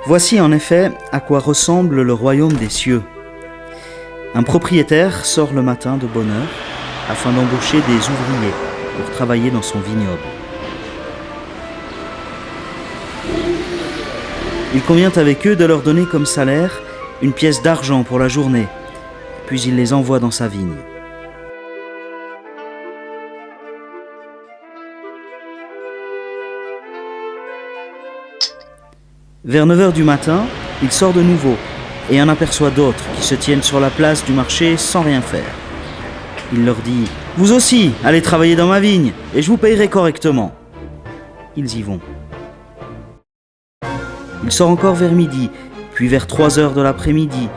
Voici en effet à quoi ressemble le royaume des cieux. Un propriétaire sort le matin de bonne heure afin d'embaucher des ouvriers pour travailler dans son vignoble. Il convient avec eux de leur donner comme salaire une pièce d'argent pour la journée, puis il les envoie dans sa vigne. Vers 9 heures du matin, il sort de nouveau et en aperçoit d'autres qui se tiennent sur la place du marché sans rien faire. Il leur dit « Vous aussi, allez travailler dans ma vigne et je vous payerai correctement. » Ils y vont. Il sort encore vers midi, puis vers 3 heures de l'après-midi,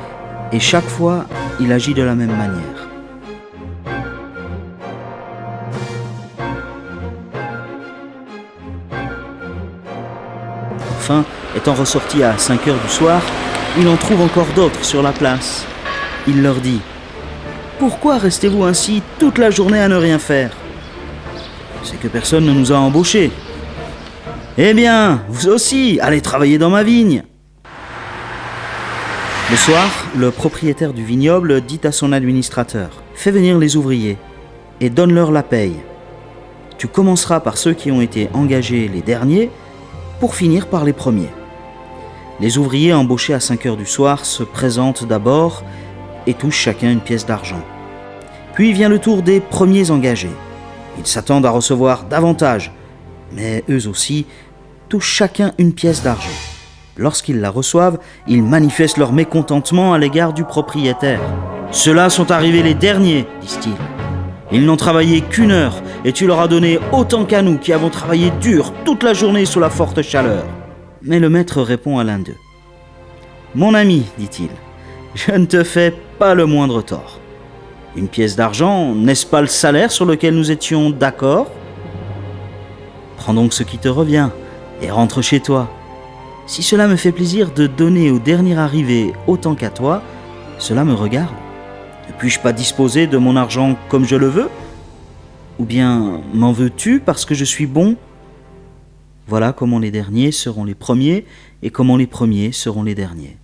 et chaque fois, il agit de la même manière. Enfin, étant ressorti à 5 heures du soir, il en trouve encore d'autres sur la place. Il leur dit « Pourquoi restez-vous ainsi toute la journée à ne rien faire ? C'est que personne ne nous a embauchés. Eh bien, vous aussi, allez travailler dans ma vigne. » Le soir, le propriétaire du vignoble dit à son administrateur « Fais venir les ouvriers et donne-leur la paye. Tu commenceras par ceux qui ont été engagés les derniers pour finir par les premiers. » Les ouvriers embauchés à 5 heures du soir se présentent d'abord et touchent chacun une pièce d'argent. Puis vient le tour des premiers engagés. Ils s'attendent à recevoir davantage, mais eux aussi touchent chacun une pièce d'argent. Lorsqu'ils la reçoivent, ils manifestent leur mécontentement à l'égard du propriétaire. « Ceux-là sont arrivés les derniers, disent-ils. Ils n'ont travaillé qu'une heure et tu leur as donné autant qu'à nous qui avons travaillé dur toute la journée sous la forte chaleur. » Mais le maître répond à l'un d'eux. « Mon ami, dit-il, je ne te fais pas le moindre tort. Une pièce d'argent, n'est-ce pas le salaire sur lequel nous étions d'accord ? Prends donc ce qui te revient et rentre chez toi. Si cela me fait plaisir de donner au dernier arrivé autant qu'à toi, cela me regarde. Ne puis-je pas disposer de mon argent comme je le veux ? Ou bien m'en veux-tu parce que je suis bon ? Voilà comment les derniers seront les premiers et comment les premiers seront les derniers. »